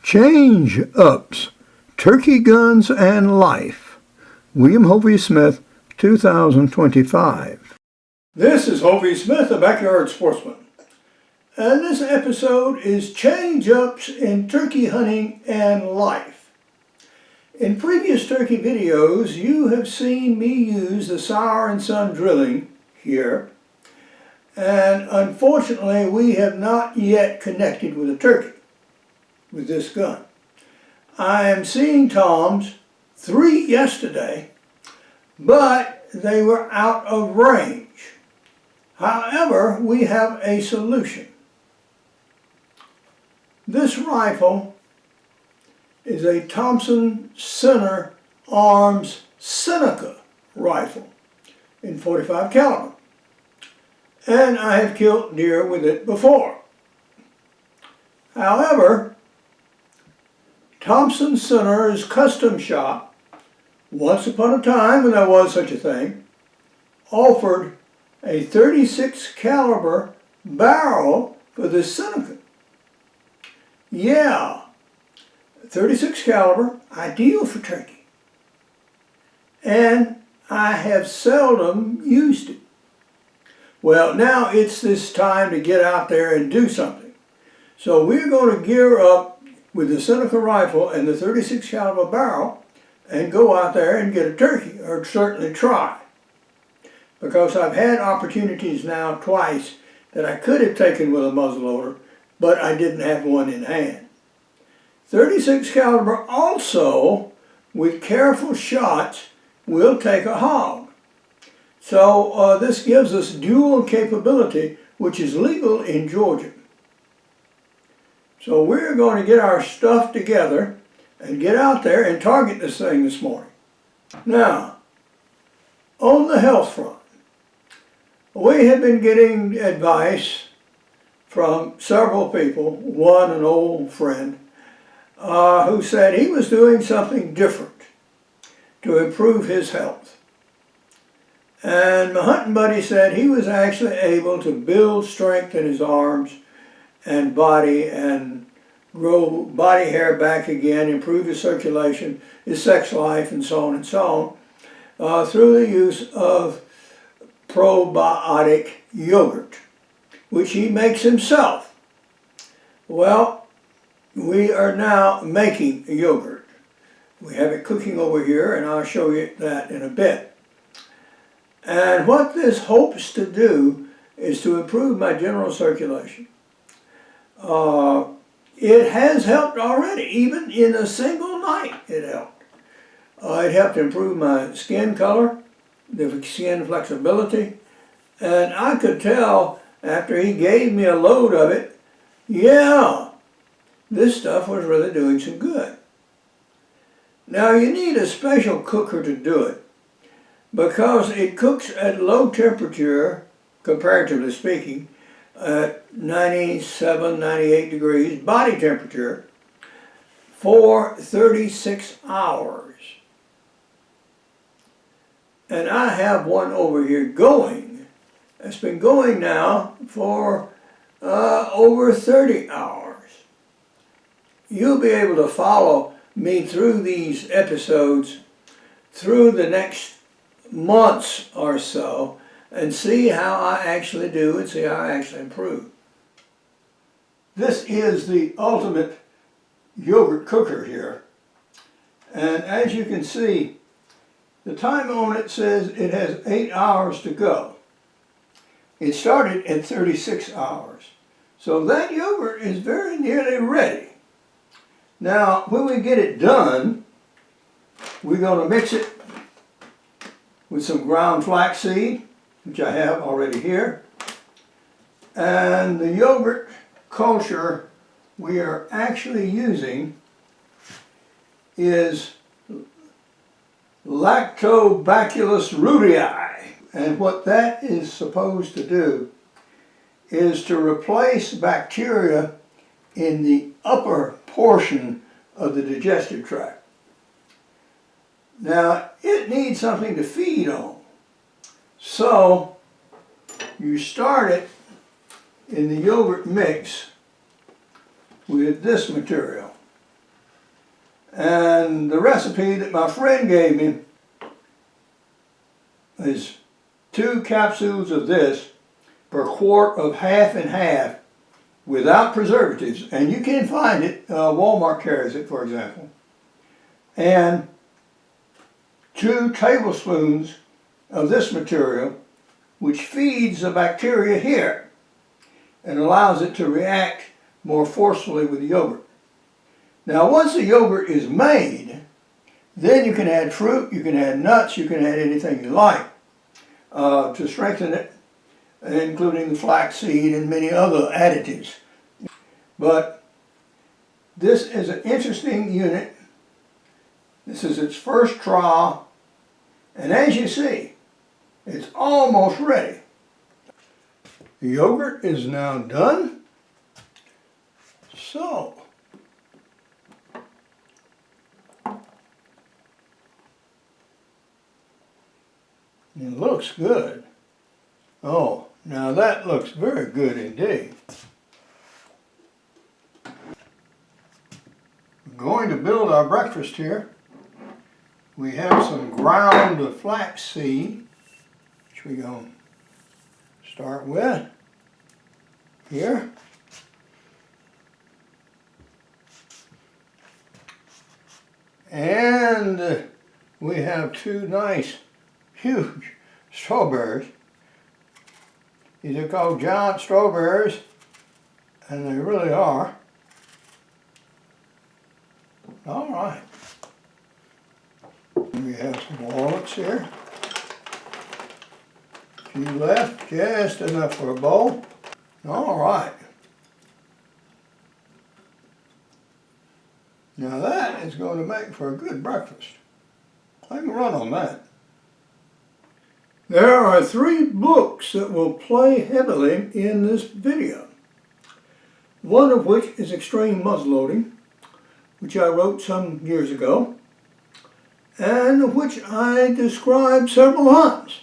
Change-Ups, Turkey Guns and Life. William Hovey Smith, 2025. This is Hovey Smith, the Backyard Sportsman. And this episode is Change-Ups in Turkey Hunting and Life. In previous turkey videos, you have seen me use the Sour and Sun drilling here. And unfortunately, we have not yet connected with a turkey with this gun. I am seeing toms, 3 yesterday, but they were out of range. However, we have a solution. This rifle is a Thompson Center Arms Senica rifle in .45 caliber. And I have killed deer with it before. However, Thompson Center's custom shop, once upon a time when there was such a thing, offered a .36 caliber barrel for this Seneca. Yeah, .36 caliber, ideal for turkey. And I have seldom used it. Well, now it's this time to get out there and do something. So we're going to gear up with the Seneca rifle and the .36 caliber barrel and go out there and get a turkey, or certainly try. Because I've had opportunities now twice that I could have taken with a muzzleloader, but I didn't have one in hand. .36 caliber also, with careful shots, will take a hog. So this gives us dual capability, which is legal in Georgia. So we're going to get our stuff together and get out there and target this thing this morning. Now, on the health front, we have been getting advice from several people, one an old friend, who said he was doing something different to improve his health. And my hunting buddy said he was actually able to build strength in his arms and body and grow body hair back again, improve his circulation, his sex life, and so on and so on, through the use of probiotic yogurt, which he makes himself. Well, we are now making a yogurt. We have it cooking over here, and I'll show you that in a bit. And what this hopes to do is to improve my general circulation. It has helped already, even in a single night it helped. It helped improve my skin color, the skin flexibility, and I could tell after he gave me a load of it, yeah, this stuff was really doing some good. Now you need a special cooker to do it, because it cooks at low temperature, comparatively speaking, at 97, 98 degrees body temperature for 36 hours. And I have one over here going. It's been going now for over 30 hours. You'll be able to follow me through these episodes through the next months or so and see how I actually do and see how I actually improve. This is the ultimate yogurt cooker here. And as you can see, the time on it says it has 8 hours to go. It started at 36 hours. So that yogurt is very nearly ready. Now, when we get it done, we're going to mix it with some ground flaxseed, which I have already here. And the yogurt culture we are actually using is Lactobacillus rudii. And what that is supposed to do is to replace bacteria in the upper portion of the digestive tract. Now, it needs something to feed on. So, you start it in the yogurt mix with this material. And the recipe that my friend gave me is 2 capsules of this per quart of half and half without preservatives. And you can find it, Walmart carries it, for example. And 2 tablespoons of this material, which feeds the bacteria here and allows it to react more forcefully with the yogurt. Now once the yogurt is made, then you can add fruit, you can add nuts, you can add anything you like to strengthen it, including the flaxseed and many other additives. But this is an interesting unit. This is its first trial, and as you see, it's almost ready. The yogurt is now done. So, it looks good. Oh, now that looks very good indeed. We're going to build our breakfast here. We have some ground flaxseed, which we're going to start with here. And we have 2 nice, huge strawberries. These are called giant strawberries, and they really are. All right. We have some walnuts here. A few left, just enough for a bowl. All right. Now that is going to make for a good breakfast. I can run on that. There are 3 books that will play heavily in this video. One of which is Extreme Muzzleloading, which I wrote some years ago, and which I described several times.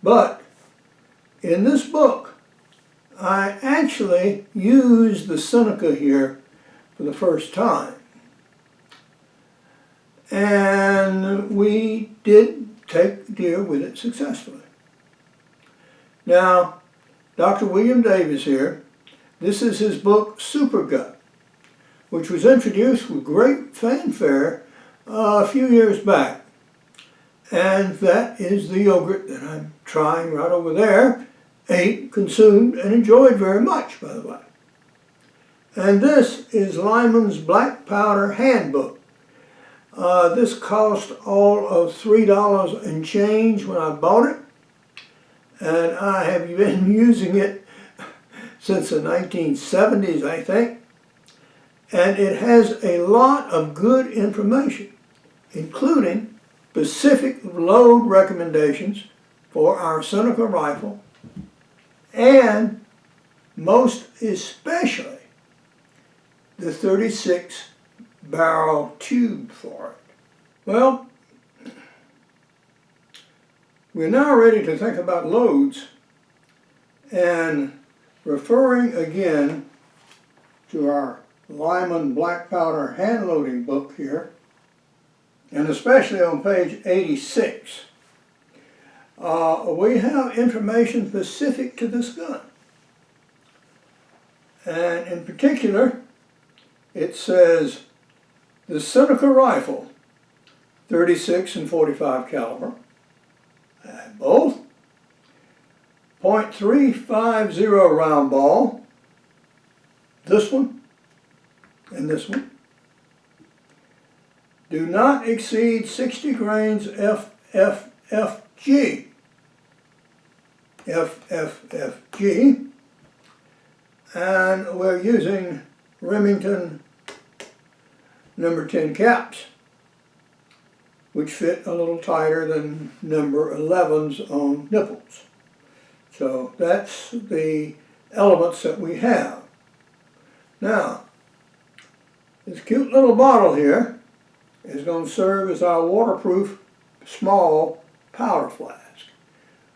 But in this book, I actually used the Senica here for the first time. And we did take deer with it successfully. Now, Dr. William Davis here, this is his book, Super Gut, which was introduced with great fanfare a few years back. And that is the yogurt that I'm trying right over there, ate, consumed, and enjoyed very much, by the way. And this is Lyman's Black Powder Handbook. This cost all of $3 and change when I bought it. And I have been using it since the 1970s, I think. And it has a lot of good information, including specific load recommendations for our Senica rifle, and most especially the 36 barrel tube for it. Well, we're now ready to think about loads, and referring again to our Lyman Black Powder hand loading book here, and especially on page 86, we have information specific to this gun. And in particular, it says the Senica rifle, 36 and 45 caliber, both, .350 round ball, this one and this one, do not exceed 60 grains FFFG. FFFG, and we're using Remington number 10 caps, which fit a little tighter than number 11s on nipples. So that's the elements that we have. Now, this cute little bottle here is going to serve as our waterproof small powder flask.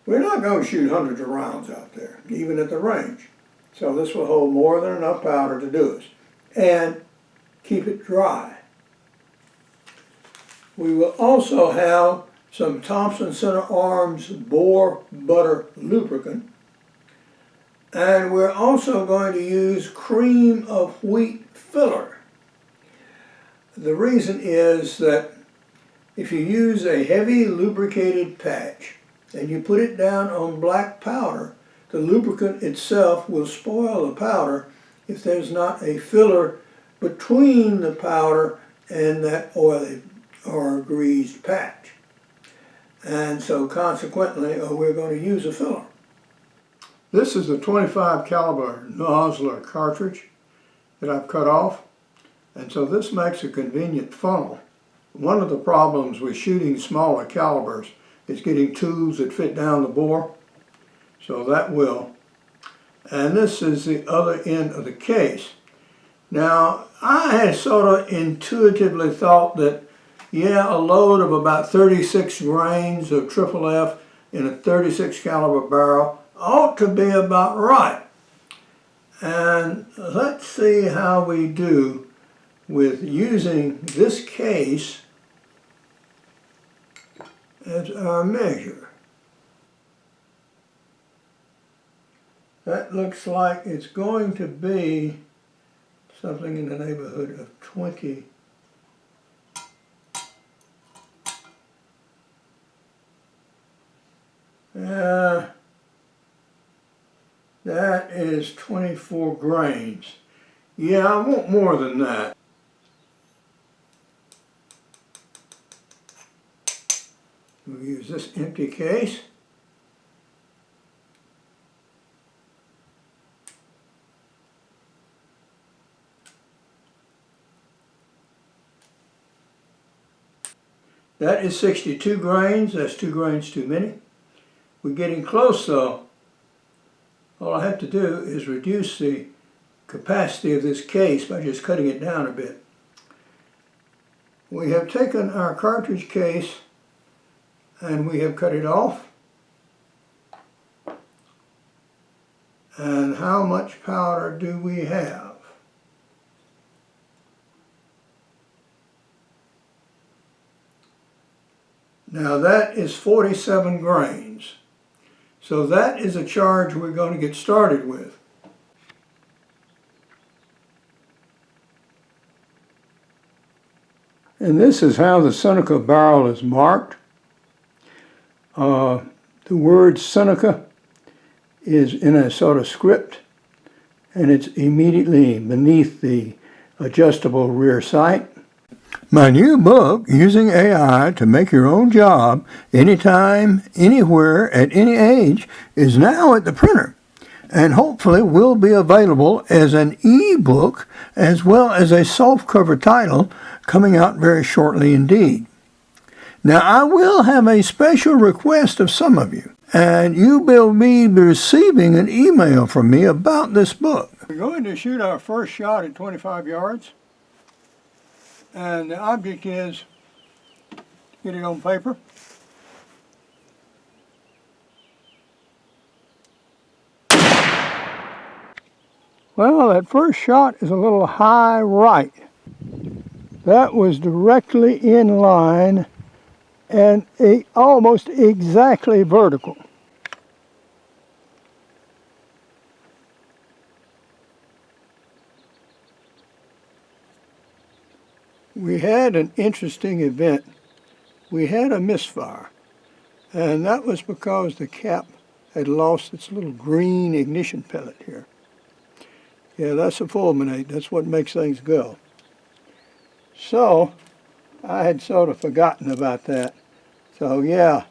We're not going to shoot hundreds of rounds out there, even at the range. So this will hold more than enough powder to do us. And keep it dry. We will also have some Thompson Center Arms Boar Butter Lubricant. And we're also going to use cream of wheat filler. The reason is that if you use a heavy lubricated patch and you put it down on black powder, the lubricant itself will spoil the powder if there's not a filler between the powder and that oily or greased patch. And so consequently, we're going to use a filler. This is a 25 caliber nozzler cartridge that I've cut off, and so this makes a convenient funnel. One of the problems with shooting smaller calibers is getting tools that fit down the bore, so that will. And this is the other end of the case. Now, I had sort of intuitively thought that, yeah, a load of about 36 grains of triple F in a 36 caliber barrel ought to be about right. And let's see how we do with using this case as our measure. That looks like it's going to be something in the neighborhood of 20. That is 24 grains. Yeah, I want more than that. We'll use this empty case. That is 62 grains. That's 2 grains too many. We're getting close though. All I have to do is reduce the capacity of this case by just cutting it down a bit. We have taken our cartridge case and we have cut it off. And how much powder do we have? Now that is 47 grains. So that is a charge we're going to get started with. And this is how the Senica barrel is marked. The word Senica is in a sort of script, and it's immediately beneath the adjustable rear sight. My new book, Using AI to Make Your Own Job Anytime, Anywhere, at any age, is now at the printer and hopefully will be available as an e-book as well as a softcover title coming out very shortly indeed. Now, I will have a special request of some of you, and you will be receiving an email from me about this book. We're going to shoot our first shot at 25 yards. And the object is to get it on paper. Well, that first shot is a little high right. That was directly in line and almost exactly vertical. We had an interesting event. We had a misfire, and that was because the cap had lost its little green ignition pellet here. Yeah, that's a fulminate. That's what makes things go. So, I had sort of forgotten about that. So yeah,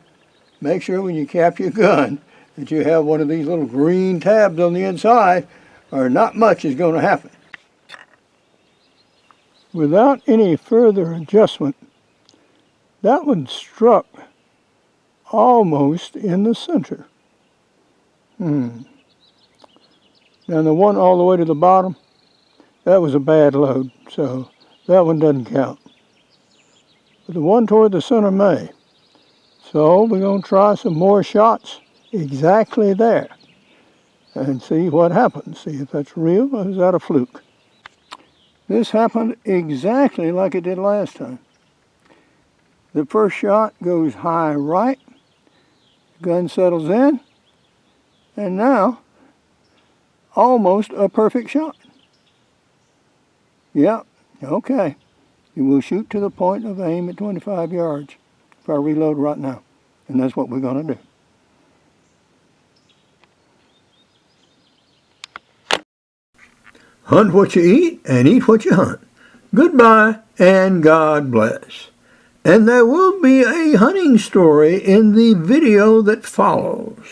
make sure when you cap your gun that you have one of these little green tabs on the inside, or not much is going to happen. Without any further adjustment, that one struck almost in the center. Now the one all the way to the bottom, that was a bad load, so that one doesn't count. But the one toward the center may. So we're going to try some more shots exactly there and see what happens. See if that's real or is that a fluke. This happened exactly like it did last time. The first shot goes high right, gun settles in, and now almost a perfect shot. Yep, okay. You will shoot to the point of aim at 25 yards if I reload right now. And that's what we're going to do. Hunt what you eat and eat what you hunt. Goodbye and God bless. And there will be a hunting story in the video that follows.